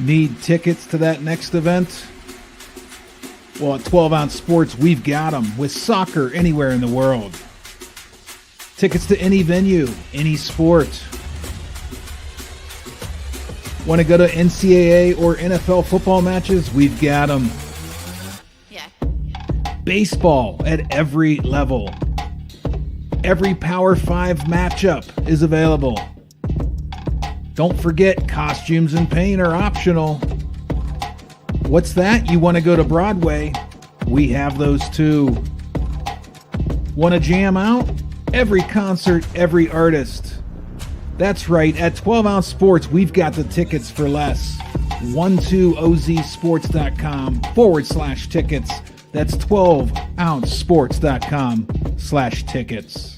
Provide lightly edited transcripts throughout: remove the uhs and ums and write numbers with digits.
Need tickets to that next event? Well, at 12 Ounce Sports, we've got them with soccer anywhere in the world. Tickets to any venue, any sport. Want to go to NCAA or NFL football matches? We've got them. Yeah. Baseball at every level. Every Power 5 matchup is available. Don't forget, costumes and paint are optional. What's that? You want to go to Broadway? We have those too. Want to jam out? Every concert, every artist. That's right, at 12 Ounce Sports, we've got the tickets for less. 12ozsports.com/tickets. That's 12ouncesports.com/tickets.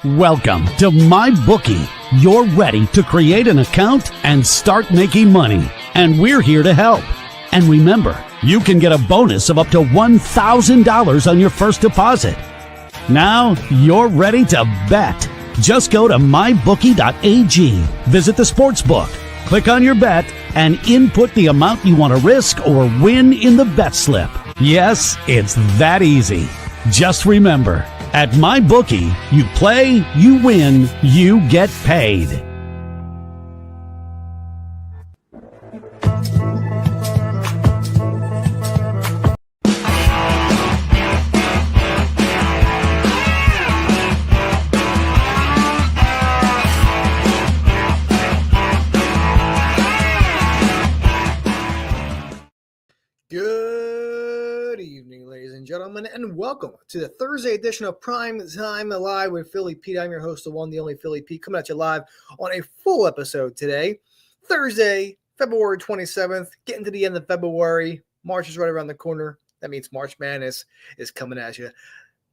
Welcome to MyBookie. You're ready to create an account and start making money, and we're here to help. And remember, you can get a bonus of up to $1,000 on your first deposit. Now you're ready to bet. Just go to mybookie.ag, visit the sportsbook, click on your bet, and input the amount you want to risk or win in the bet slip. Yes, it's that easy. Just remember, at MyBookie, you play, you win, you get paid. Good evening, ladies and gentlemen, and welcome to the Thursday edition of Primetime Live with Philly Pete. I'm your host, the one, the only Philly Pete, coming at you live on a full episode today, Thursday, February 27th, getting to the end of February. March is right around the corner. That means March Madness is coming at you.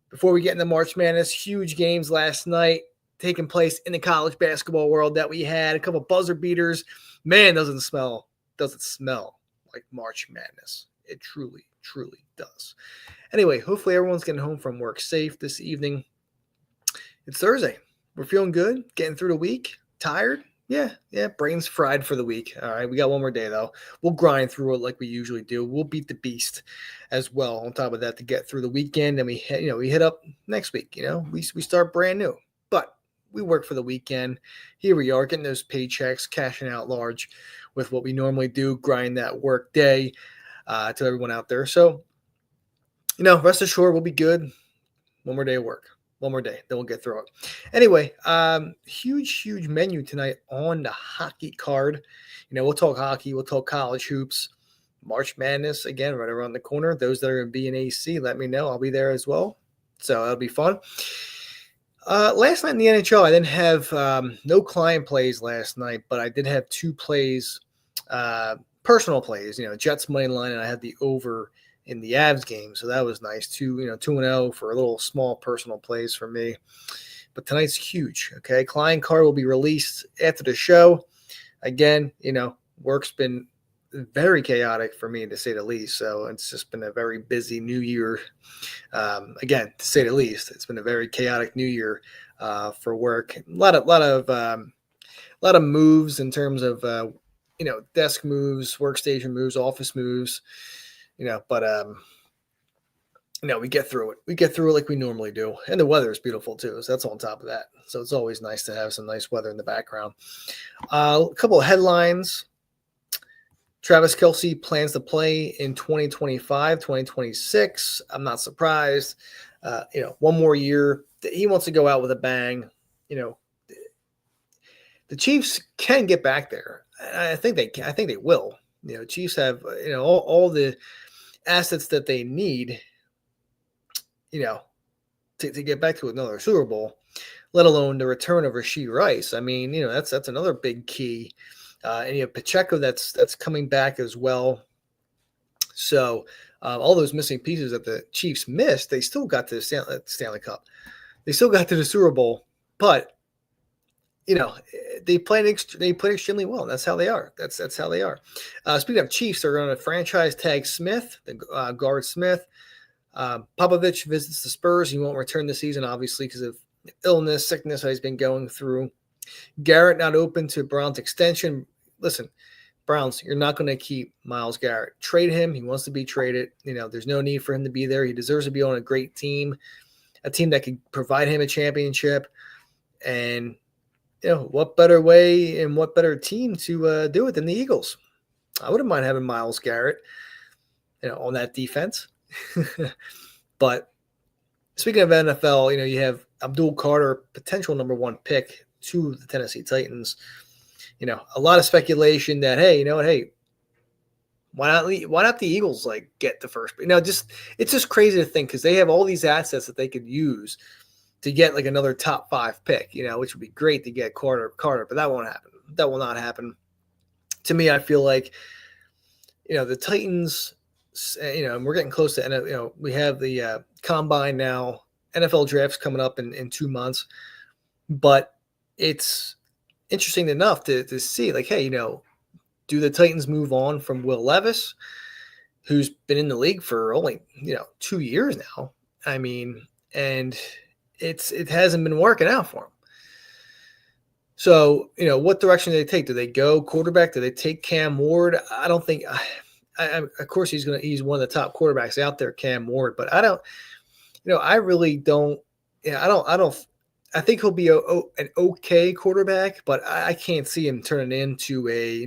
Before we get into March Madness, huge games last night taking place in the college basketball world that we had. A couple buzzer beaters. Man, doesn't it smell like March Madness. It truly, truly does. Anyway, hopefully everyone's getting home from work safe this evening. It's Thursday. We're feeling good, getting through the week. Tired? Yeah, brain's fried for the week. All right, we got one more day, though. We'll grind through it like we usually do. We'll beat the beast as well on top of that to get through the weekend, and we hit up next week. We start brand new. But we work for the weekend. Here we are, getting those paychecks, cashing out large with what we normally do, grind that work day. To everyone out there. So, rest assured we'll be good. One more day of work. One more day. Then we'll get through it. Anyway, huge menu tonight on the hockey card. We'll talk hockey. We'll talk college hoops. March Madness, again, right around the corner. Those that are going to be in AC, let me know. I'll be there as well. So that'll be fun. Last night in the NHL, I didn't have no client plays last night, but I did have two plays, personal plays, Jets money line, and I had the over in the Avs game, so that was nice. 2-0 for a little small personal plays for me. But tonight's huge. Okay, client card will be released after the show. Again, work's been very chaotic for me to say the least. So it's just been a very busy new year. Again, to say the least, it's been a very chaotic new year for work. A lot of moves in terms of desk moves, workstation moves, office moves, but we get through it. We get through it like we normally do. And the weather is beautiful too. So that's on top of that. So it's always nice to have some nice weather in the background. A couple of headlines. Travis Kelce plans to play in 2025, 2026. I'm not surprised. One more year. He wants to go out with a bang. The Chiefs can get back there. I think they can. I think they will. Chiefs have all the assets that they need. To get back to another Super Bowl, let alone the return of Rashee Rice. I mean, that's another big key. And you have Pacheco that's coming back as well. So all those missing pieces that the Chiefs missed, they still got to the Stanley Cup. They still got to the Super Bowl, but they played extremely well. That's how they are. That's how they are. Speaking of Chiefs, they're going to franchise tag Smith, the guard Smith. Popovich visits the Spurs. He won't return this season, obviously, because of illness, sickness that he's been going through. Garrett not open to Brown's extension. Listen, Browns, you're not going to keep Myles Garrett. Trade him. He wants to be traded. There's no need for him to be there. He deserves to be on a great team, a team that could provide him a championship. And what better way and what better team to do it than the Eagles? I wouldn't mind having Myles Garrett, on that defense. But speaking of NFL, you have Abdul Carter, potential number 1 pick to the Tennessee Titans. A lot of speculation that, hey, why not the Eagles get the first? It's just crazy to think because they have all these assets that they could use to get another top 5 pick, which would be great to get Carter, but that won't happen. That will not happen. To me, I feel like, the Titans, and we're getting close to, we have the combine now, NFL drafts coming up in 2 months, but it's interesting enough to see hey, do the Titans move on from Will Levis, who's been in the league for only, 2 years now? I mean, and it hasn't been working out for him. So, what direction do they take? Do they go quarterback? Do they take Cam Ward? I don't think of course he's one of the top quarterbacks out there, Cam Ward, but I don't, I really don't, I think he'll be an okay quarterback, but I can't see him turning into a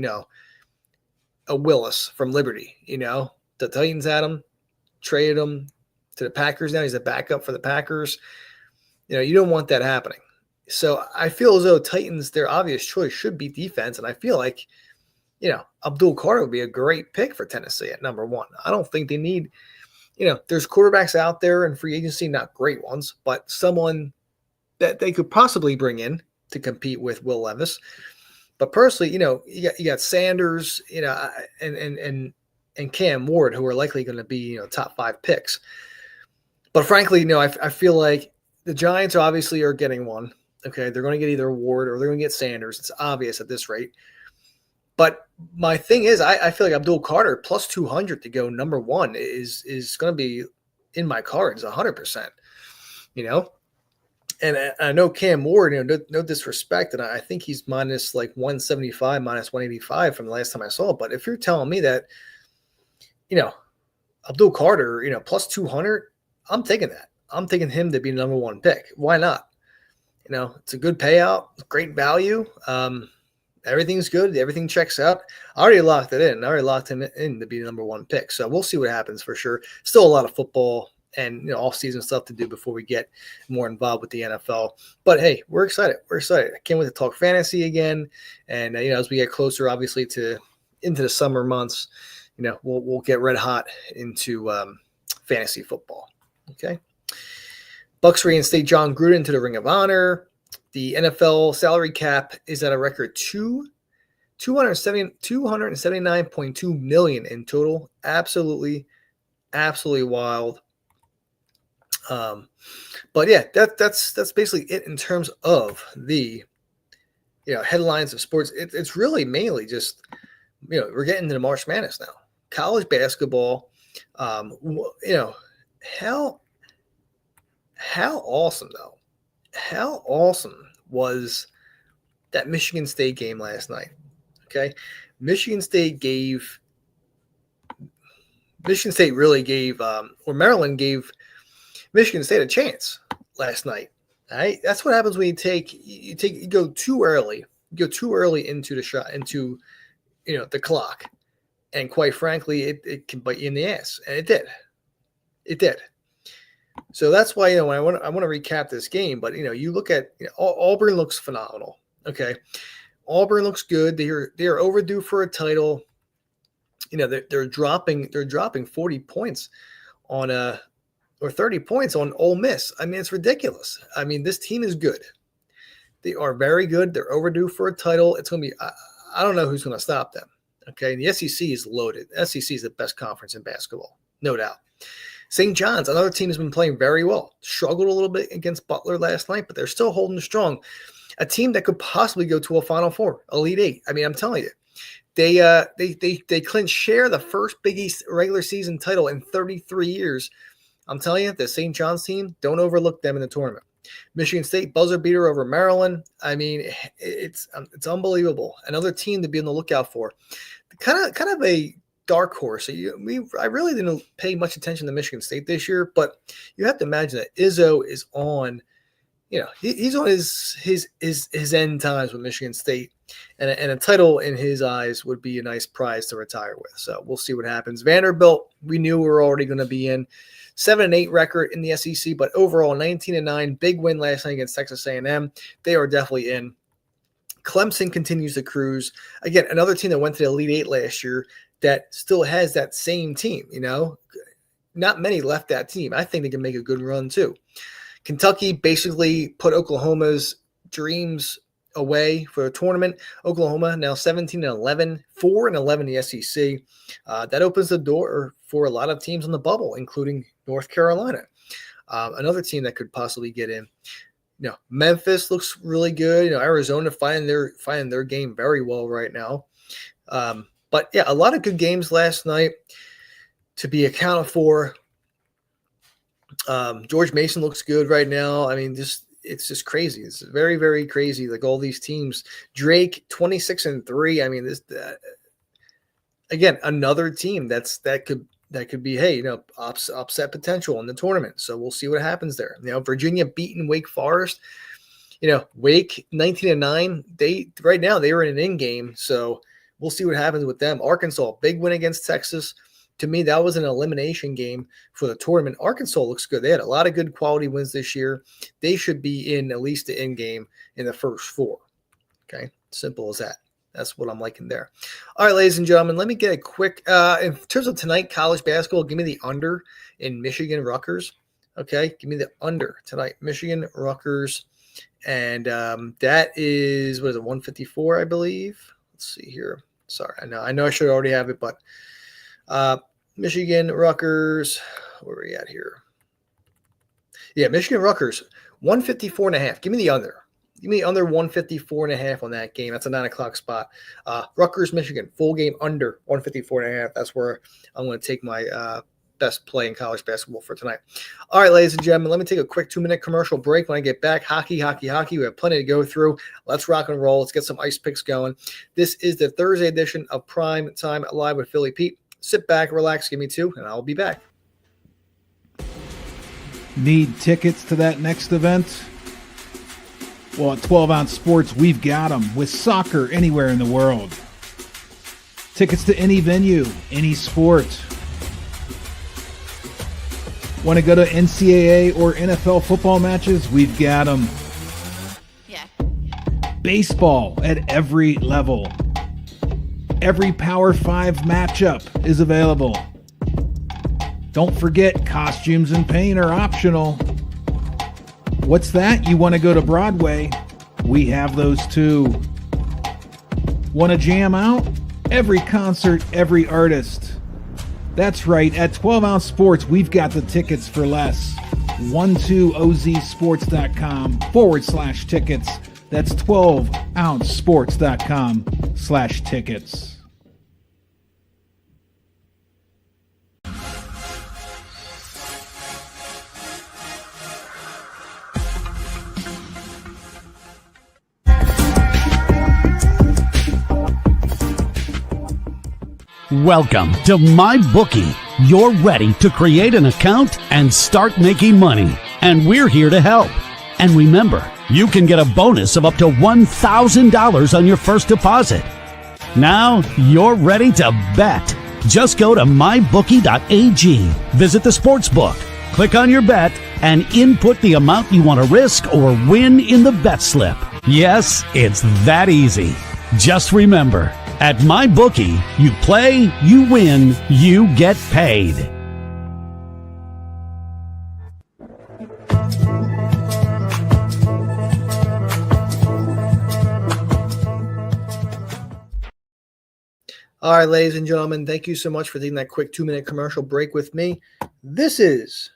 Willis from Liberty. The Titans had him, traded him to the Packers. Now he's a backup for the Packers. You don't want that happening. So I feel as though Titans, their obvious choice should be defense. And I feel like, Abdul Carter would be a great pick for Tennessee at number 1. I don't think they need, there's quarterbacks out there in free agency, not great ones, but someone that they could possibly bring in to compete with Will Levis. But personally, you got Sanders, and Cam Ward, who are likely going to be, top 5 picks. But frankly, I feel like the Giants obviously are getting one. Okay, they're going to get either Ward or they're going to get Sanders. It's obvious at this rate. But my thing is, I feel like Abdul Carter plus 200 to go number 1 is going to be in my cards 100%. And I know Cam Ward, no disrespect, and I think he's minus 175, minus 185 from the last time I saw it. But if you're telling me that, Abdul Carter, plus 200, I'm taking that. I'm taking him to be the number 1 pick. Why not? It's a good payout, great value. Everything's good. Everything checks out. I already locked it in. I already locked him in to be the number 1 pick. So we'll see what happens for sure. Still a lot of football and off-season stuff to do before we get more involved with the NFL. But hey, we're excited. We're excited. I can't wait to talk fantasy again. And as we get closer, obviously, into the summer months, we'll get red hot into fantasy football. Okay. Bucks reinstate John Gruden to the Ring of Honor. The NFL salary cap is at a record $279.2 million in total. Absolutely wild. But yeah, that's basically it in terms of the headlines of sports. It's really mainly just we're getting into the March Madness now. College basketball. How awesome though. How awesome was that Michigan State game last night? Okay. Michigan State really gave, or Maryland gave Michigan State a chance last night. All right. That's what happens when you go too early. You go too early into the shot, into, the clock. And quite frankly, it can bite you in the ass. And it did. It did. So that's why, I want to recap this game, but you look at Auburn looks phenomenal. Okay. Auburn looks good. They are overdue for a title. They're dropping 40 points on or 30 points on Ole Miss. I mean, it's ridiculous. I mean, this team is good. They are very good. They're overdue for a title. It's going to be, I don't know who's going to stop them. Okay. And the SEC is loaded. SEC is the best conference in basketball. No doubt. St. John's, another team has been playing very well. Struggled a little bit against Butler last night, but they're still holding strong. a team that could possibly go to a Final Four, Elite Eight. I mean, I'm telling you, they clinched share the first Big East regular season title in 33 years. I'm telling you, the St. John's team, don't overlook them in the tournament. Michigan State buzzer beater over Maryland. I mean, it's unbelievable. Another team to be on the lookout for. Kind of a dark horse. I really didn't pay much attention to Michigan State this year, but you have to imagine that Izzo is on. He's on his end times with Michigan State, and a title in his eyes would be a nice prize to retire with. So we'll see what happens. Vanderbilt, we knew we were already going to be in. 7-8 record in the SEC, but overall 19-9, big win last night against Texas A&M. They are definitely in. Clemson continues to cruise. Again, another team that went to the Elite Eight last year that still has that same team. Not many left that team. I think they can make a good run too. Kentucky basically put Oklahoma's dreams away for a tournament. Oklahoma now 17-11, 4-11 in the SEC. That opens the door for a lot of teams on the bubble, including North Carolina. Another team that could possibly get in. Memphis looks really good. Arizona finding their game very well right now. But yeah, a lot of good games last night to be accounted for. George Mason looks good right now. I mean, it's just crazy. It's very, very crazy. Like all these teams. Drake 26-3. I mean, again, another team that could be, hey, upset potential in the tournament. So we'll see what happens there. Virginia beating Wake Forest. Wake 19-9. Right now they were in an in game. So we'll see what happens with them. Arkansas, big win against Texas. To me, that was an elimination game for the tournament. Arkansas looks good. They had a lot of good quality wins this year. They should be in at least the in game in the first four. Okay, simple as that. That's what I'm liking there. All right, ladies and gentlemen, let me get a quick, in terms of tonight, college basketball, give me the under in Michigan Rutgers. Okay, give me the under tonight, Michigan Rutgers. And that is, 154, I believe. Let's see here. Sorry, I know I should already have it, but Michigan Rutgers, where are we at here? Yeah, Michigan Rutgers, 154.5. Give me the under. Give me under 154.5 on that game. That's a 9 o'clock spot. Rutgers, Michigan, full game under 154.5. That's where I'm going to take my best play in college basketball for tonight. All right, ladies and gentlemen, let me take a quick 2-minute commercial break. When I get back, hockey. We have plenty to go through. Let's rock and roll. Let's get some ice picks going. This is the Thursday edition of Prime Time Live with Philly Pete. Sit back, relax, give me two, and I'll be back. Need tickets to that next event? Well, at 12 Ounce Sports, we've got them with soccer anywhere in the world. Tickets to any venue, any sport. Want to go to NCAA or NFL football matches? We've got them. Yeah. Baseball at every level. Every Power 5 matchup is available. Don't forget, costumes and paint are optional. What's that? You want to go to Broadway? We have those too. Want to jam out? Every concert, every artist. That's right, at 12 Ounce Sports, we've got the tickets for less. 12ozsports.com/tickets. That's 12ouncesports.com/tickets. Welcome to MyBookie. You're ready to create an account and start making money. And we're here to help. And remember, you can get a bonus of up to $1,000 on your first deposit. Now you're ready to bet. Just go to mybookie.ag, visit the sportsbook, click on your bet, and input the amount you want to risk or win in the bet slip. Yes, it's that easy. Just remember, at MyBookie, you play, you win, you get paid. All right, ladies and gentlemen, thank you so much for taking that quick 2-minute commercial break with me. This is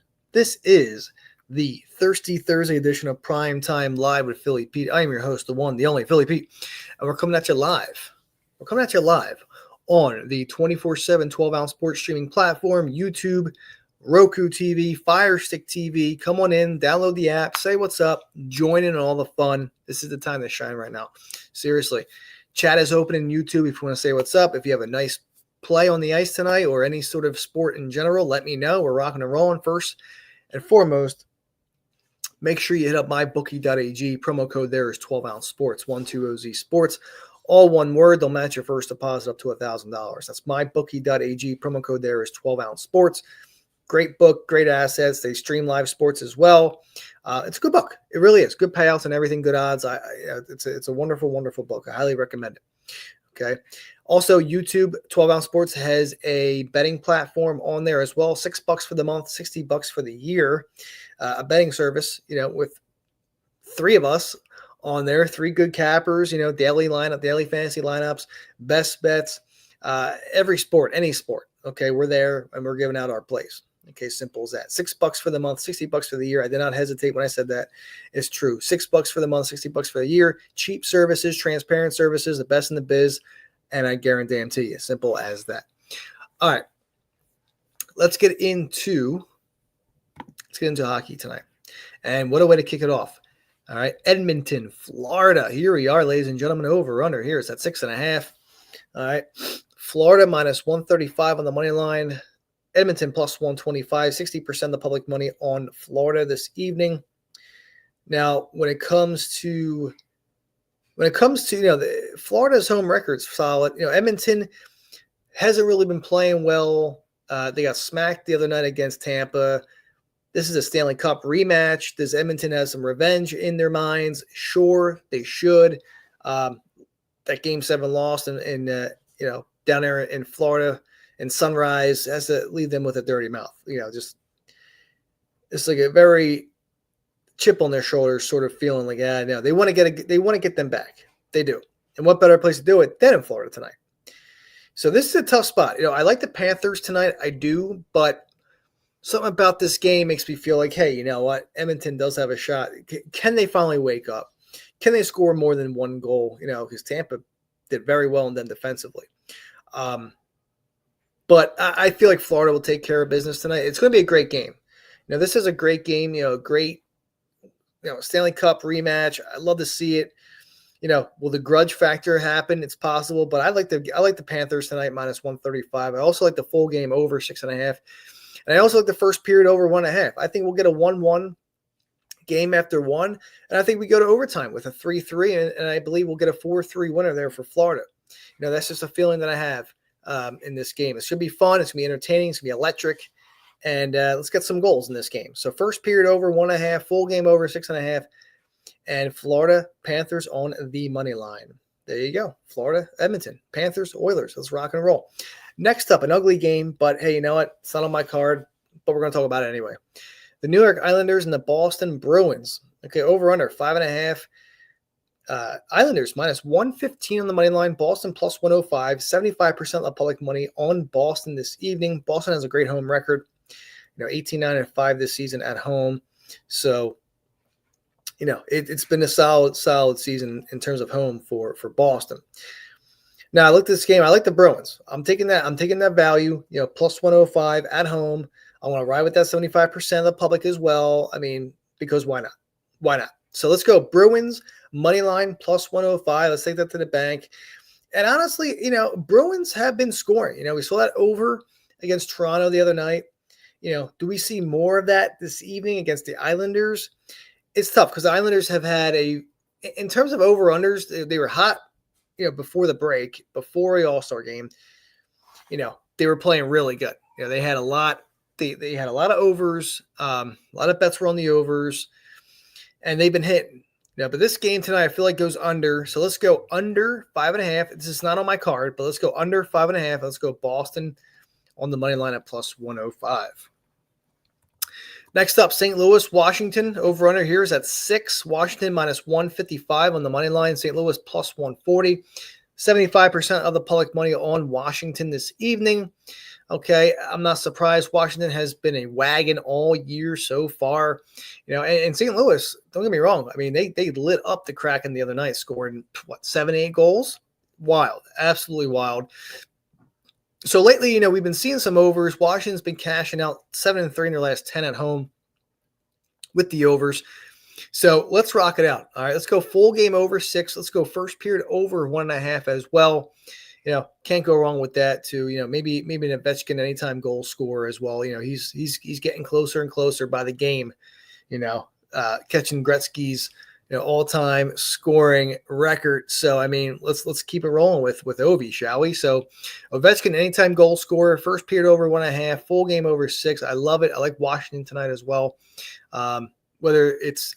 the Thirsty Thursday edition of Primetime Live with Philly Pete. I am your host, the one, the only Philly Pete, and we're coming at you live. We're coming at you live on the 24/7 12-ounce sports streaming platform, YouTube, Roku TV, Fire Stick TV. Come on in, download the app, say what's up, join in on all the fun. This is the time to shine right now. Seriously. Chat is open in YouTube if you want to say what's up. If you have a nice play on the ice tonight or any sort of sport in general, let me know. We're rocking and rolling. First and foremost, make sure you hit up mybookie.ag. Promo code there is 12-ounce sports, 12OZ sports. All one word. They'll match your first deposit up to $1,000. That's mybookie.ag. Promo code there is 12-ounce sports. Great book, great assets. They stream live sports as well. It's a good book. It really is. Good payouts and everything, good odds. It's a wonderful, wonderful book. I highly recommend it. Okay. Also, YouTube 12-ounce sports has a betting platform on there as well. $6 for the month, $60 for the year. A betting service, with three of us on there, three good cappers, daily lineup, daily fantasy lineups, best bets, every sport, any sport. Okay. We're there and we're giving out our plays. Okay, simple as that. $6 for the month, $60 for the year. I did not hesitate when I said that. It's true. $6 for the month, $60 for the year. Cheap services, transparent services, the best in the biz, and I guarantee you, simple as that. All right, let's get into hockey tonight. And what a way to kick it off. All right, Edmonton, Florida. Here we are, ladies and gentlemen. Over under here is at 6.5. All right, Florida minus 135 on the money line. Edmonton plus 125, 60% of the public money on Florida this evening. Now, when it comes to Florida's home record's solid. Edmonton hasn't really been playing well. They got smacked the other night against Tampa. This is a Stanley Cup rematch. Does Edmonton have some revenge in their minds? Sure, they should. That Game 7 loss in down there in Florida. And Sunrise has to leave them with a dirty mouth. It's like a very chip on their shoulders sort of feeling like, they want to get them back. They do. And what better place to do it than in Florida tonight? So this is a tough spot. I like the Panthers tonight. I do, but something about this game makes me feel like, hey, you know what? Edmonton does have a shot. Can they finally wake up? Can they score more than one goal? Because Tampa did very well in them defensively. But I feel like Florida will take care of business tonight. It's going to be a great game. This is a great game, great, Stanley Cup rematch. I'd love to see it. Will the grudge factor happen? It's possible, but I like the Panthers tonight, minus 135. I also like the full game over 6.5. And I also like the first period over 1.5. I think we'll get a 1-1 game after one. And I think we go to overtime with a 3-3. And I believe we'll get a 4-3 winner there for Florida. That's just a feeling that I have. In this game. It should be fun. It's going to be entertaining. It's going to be electric. And let's get some goals in this game. So first period over 1.5, full game over 6.5, and Florida Panthers on the money line. There you go. Florida, Edmonton, Panthers, Oilers. Let's rock and roll. Next up, an ugly game, but hey, you know what? It's not on my card, but we're going to talk about it anyway. The New York Islanders and the Boston Bruins. Okay, over under 5.5. Islanders minus 115 on the money line. Boston plus 105. 75% of the public money on Boston this evening. Boston has a great home record. 18-9-5 this season at home. So, it's been a solid season in terms of home for Boston. Now I looked at this game. I like the Bruins. I'm taking that value. Plus 105 at home. I want to ride with that 75% of the public as well. Because why not? Why not? So let's go Bruins. Money line plus 105. Let's take that to the bank. And honestly, Bruins have been scoring. We saw that over against Toronto the other night. Do we see more of that this evening against the Islanders? It's tough because the Islanders have had in terms of over-unders, they were hot, before the break, before the All-Star game. They were playing really good. They had a lot. They had a lot of overs. A lot of bets were on the overs, and they've been hitting. But this game tonight, I feel like goes under. So let's go under 5.5. This is not on my card, but let's go under 5.5. Let's go Boston on the money line at plus 105. Next up, St. Louis, Washington. Over under here is at 6. Washington minus 155 on the money line. St. Louis plus 140. 75% of the public money on Washington this evening. Okay, I'm not surprised. Washington has been a wagon all year so far. And St. Louis, don't get me wrong. I mean, they lit up the Kraken the other night, scoring, 7-8 goals? Wild. Absolutely wild. So lately, we've been seeing some overs. Washington's been cashing out 7-3 in their last 10 at home with the overs. So let's rock it out. All right, let's go full game over 6. Let's go first period over 1.5 as well. Can't go wrong with that too. Maybe an Ovechkin anytime goal scorer as well. He's getting closer and closer by the game. Catching Gretzky's all-time scoring record. So I mean, let's keep it rolling with Ovi, shall we? So Ovechkin anytime goal scorer, first period over 1.5, full game over 6. I love it. I like Washington tonight as well. Whether it's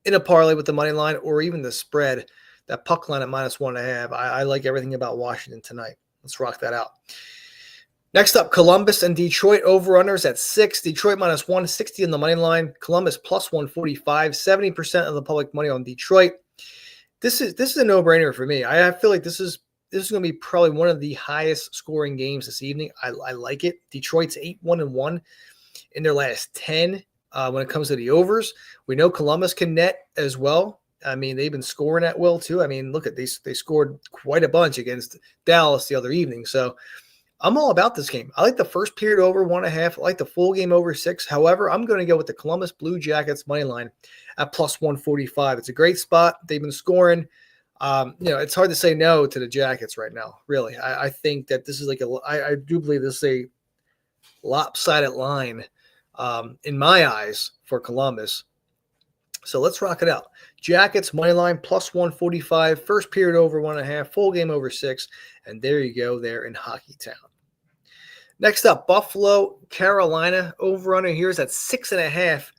in a parlay with the money line or even the spread. That puck line at -1.5. I like everything about Washington tonight. Let's rock that out. Next up, Columbus and Detroit over-unders at 6. Detroit -160 on the money line. Columbus +145. 70% of the public money on Detroit. This is a no-brainer for me. I feel like this is going to be probably one of the highest scoring games this evening. I like it. Detroit's 8-1-1 in their last 10 when it comes to the overs. We know Columbus can net as well. I mean, they've been scoring at will too. I mean, look at these. They scored quite a bunch against Dallas the other evening. So I'm all about this game. I like the first period over 1.5. I like the full game over 6. However, I'm going to go with the Columbus Blue Jackets money line at +145. It's a great spot. They've been scoring. It's hard to say no to the Jackets right now. Really, I think that this is I do believe this is a lopsided line in my eyes for Columbus. So let's rock it out. Jackets, money line, +145. First period over 1.5. Full game over 6. And there you go there in Hockey Town. Next up, Buffalo, Carolina. Over-under here is at 6.5.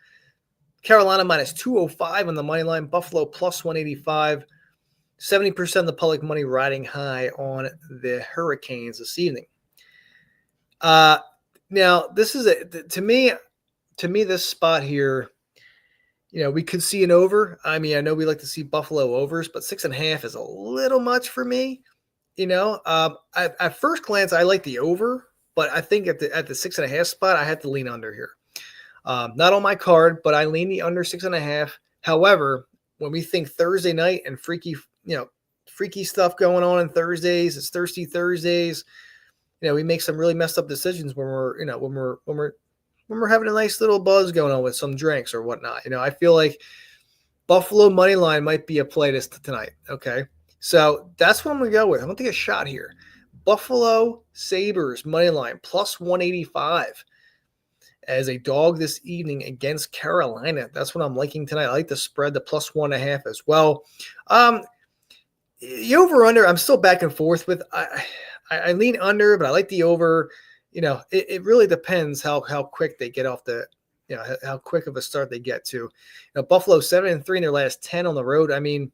Carolina -205 on the money line. Buffalo +185. 70% of the public money riding high on the Hurricanes this evening. Now, this is to me, this spot here, we could see an over. I mean, I know we like to see Buffalo overs, but 6.5 is a little much for me. At first glance, I like the over, but I think at the 6.5 spot, I have to lean under here. Not on my card, but I lean the under 6.5. However, when we think Thursday night and freaky stuff going on Thursdays, it's Thirsty Thursdays. We make some really messed up decisions when we're having a nice little buzz going on with some drinks or whatnot. I feel like Buffalo money line might be a play tonight. Okay. So that's what I'm going to go with. I'm going to take a shot here. Buffalo Sabres money line +185 as a dog this evening against Carolina. That's what I'm liking tonight. I like the spread, the +1.5 as well. The over under, I'm still back and forth with. I lean under, but I like the over. It really depends how quick they get off the, how quick of a start they get to. Buffalo 7-3 in their last 10 on the road. I mean,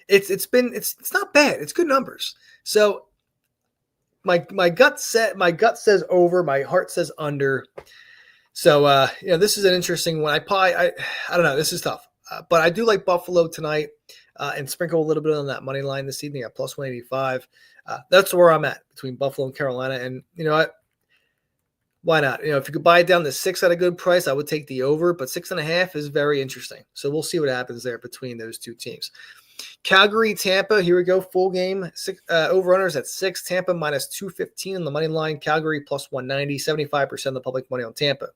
it's not bad. It's good numbers. So my gut says over. My heart says under. So this is an interesting one. I don't know. This is tough, but I do like Buffalo tonight and sprinkle a little bit on that money line this evening at +185. That's where I'm at between Buffalo and Carolina. And you know what? Why not? If you could buy it down to 6 at a good price, I would take the over, but 6.5 is very interesting. So we'll see what happens there between those two teams. Calgary, Tampa, here we go. Full game. Over-unders at 6. Tampa -215 on the money line. Calgary +190. 75% of the public money on Tampa.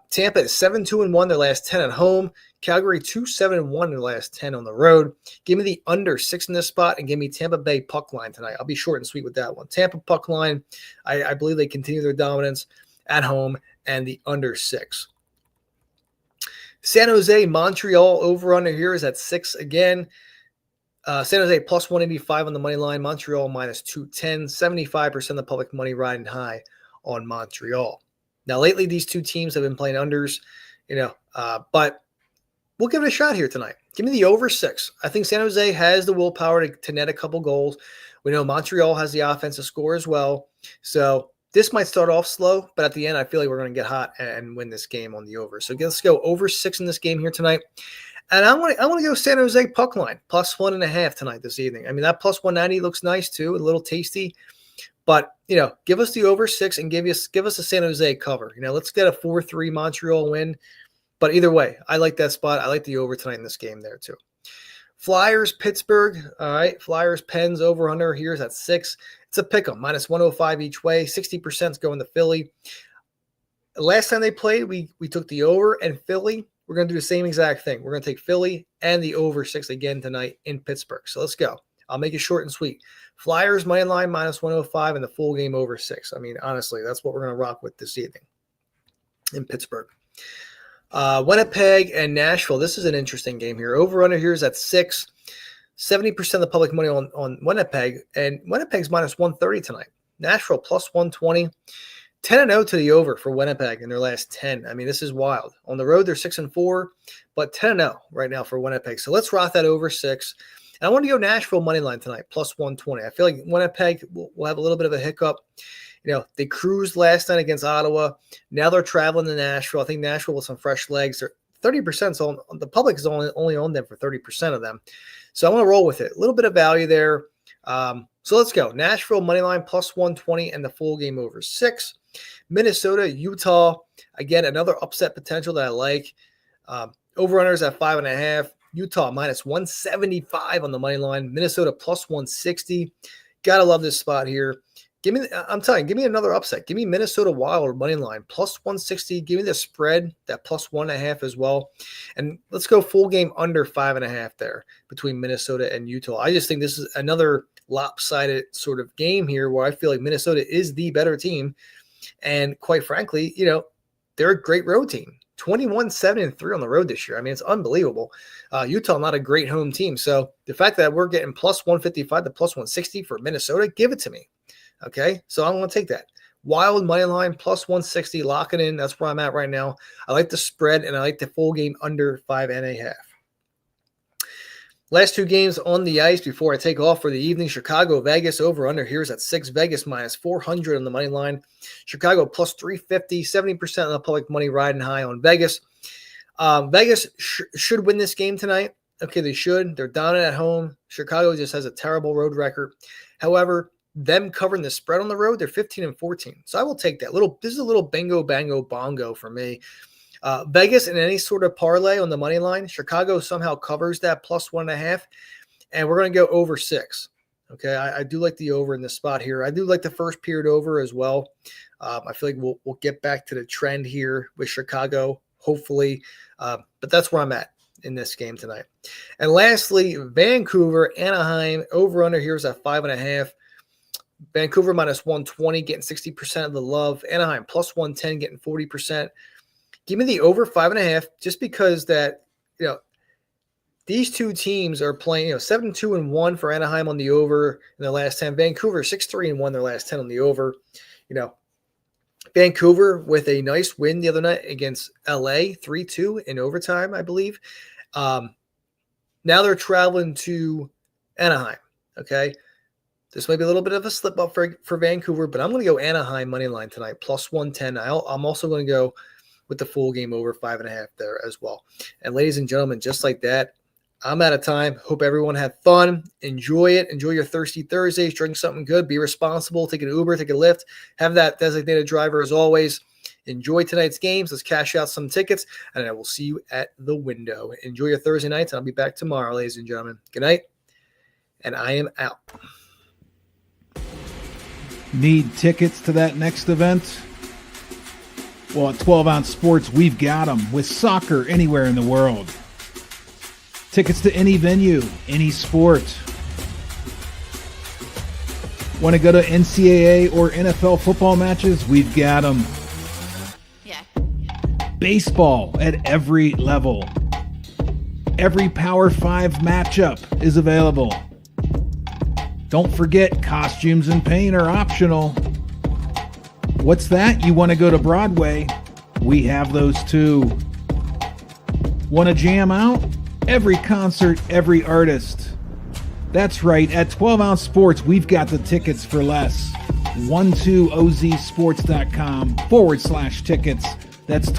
Tampa is 7-2-1 their last 10 at home. Calgary 2-7-1 their last 10 on the road. Give me the under 6 in this spot and give me Tampa Bay puck line tonight. I'll be short and sweet with that one. Tampa puck line, I believe they continue their dominance at home, and the under 6. San Jose, Montreal, over-under here is at 6 again. San Jose +185 on the money line. Montreal -210. 75% of the public money riding high on Montreal. Now, lately, these two teams have been playing unders, but we'll give it a shot here tonight. Give me the over 6. I think San Jose has the willpower to net a couple goals. We know Montreal has the offensive score as well. So this might start off slow, but at the end, I feel like we're going to get hot and win this game on the over. So let's go over 6 in this game here tonight. And I want to go San Jose puck line, +1.5 tonight this evening. I mean, that +190 looks nice too, a little tasty. But, give us the over 6 and give us a San Jose cover. Let's get a 4-3 Montreal win. But either way, I like that spot. I like the over tonight in this game there too. Flyers, Pittsburgh. All right, Flyers, Pens, over under. Here's at 6. It's a pick 'em, -105 each way. 60% is going to Philly. Last time they played, we took the over and Philly. We're going to do the same exact thing. We're going to take Philly and the over 6 again tonight in Pittsburgh. So let's go. I'll make it short and sweet. Flyers, money line, -105, and the full game over 6. I mean, honestly, that's what we're going to rock with this evening in Pittsburgh. Winnipeg and Nashville. This is an interesting game here. Over under here is at 6. 70% of the public money on Winnipeg, and Winnipeg's -130 tonight. Nashville +120. 10-0 to the over for Winnipeg in their last 10. I mean, this is wild. On the road, they're 6-4, but 10-0 right now for Winnipeg. So let's rock that over 6. And I want to go Nashville money line tonight, +120. I feel like Winnipeg will have a little bit of a hiccup. They cruised last night against Ottawa. Now they're traveling to Nashville. I think Nashville with some fresh legs. They're 30% on the public is only on them for 30% of them. So I want to roll with it. A little bit of value there. So let's go. Nashville money line +120 and the full game over 6. Minnesota, Utah. Again, another upset potential that I like. Over-unders at 5.5. Utah -175 on the money line. Minnesota +160. Gotta love this spot here. Give me another upset. Give me Minnesota Wild money line +160. Give me the spread, that +1.5 as well. And let's go full game under 5.5 there between Minnesota and Utah. I just think this is another lopsided sort of game here where I feel like Minnesota is the better team. And quite frankly, they're a great road team. 21-7-3 on the road this year. I mean, it's unbelievable. Utah, not a great home team. So the fact that we're getting +155 to +160 for Minnesota, give it to me. Okay, so I'm going to take that. Wild money line +160, lock it in. That's where I'm at right now. I like the spread, and I like the full game under 5.5. Last two games on the ice before I take off for the evening. Chicago, Vegas, over under. Here's at 6. Vegas -400 on the money line. Chicago +350. 70% of the public money riding high on Vegas. Vegas should win this game tonight. Okay, they should. They're dominant at home. Chicago just has a terrible road record. However, them covering the spread on the road, they're 15-14. So I will take that. This is a little bingo, bango, bongo for me. Vegas in any sort of parlay on the money line. Chicago somehow covers that +1.5, and we're going to go over 6. Okay, I do like the over in this spot here. I do like the first period over as well. I feel like we'll get back to the trend here with Chicago, hopefully. But that's where I'm at in this game tonight. And lastly, Vancouver, Anaheim, over under here is at 5.5. Vancouver -120, getting 60% of the love. Anaheim +110, getting 40%. Give me the over 5.5, just because that, these two teams are playing, 7-2-1 for Anaheim on the over in their last 10. Vancouver 6-3-1 their last 10 on the over. Vancouver with a nice win the other night against LA, 3-2 in overtime, I believe. Now they're traveling to Anaheim. Okay. This might be a little bit of a slip up for Vancouver, but I'm going to go Anaheim money line tonight, +110. I'm also going to go with the full game over 5.5 there as well. And ladies and gentlemen, just like that, I'm out of time. Hope everyone had fun. Enjoy it. Enjoy your Thirsty Thursdays. Drink something good. Be responsible. Take an Uber. Take a Lyft. Have that designated driver as always. Enjoy tonight's games. Let's cash out some tickets, and I will see you at the window. Enjoy your Thursday nights, and I'll be back tomorrow, ladies and gentlemen. Good night, and I am out. Need tickets to that next event? Well, at 12 Ounce Sports, we've got them with soccer anywhere in the world. Tickets to any venue, any sport. Want to go to NCAA or NFL football matches? We've got them. Yeah. Baseball at every level. Every Power 5 matchup is available. Don't forget, costumes and paint are optional. What's that? You want to go to Broadway? We have those too. Want to jam out? Every concert, every artist. That's right. At 12 Ounce Sports, we've got the tickets for less. 12ozsports.com/tickets. That's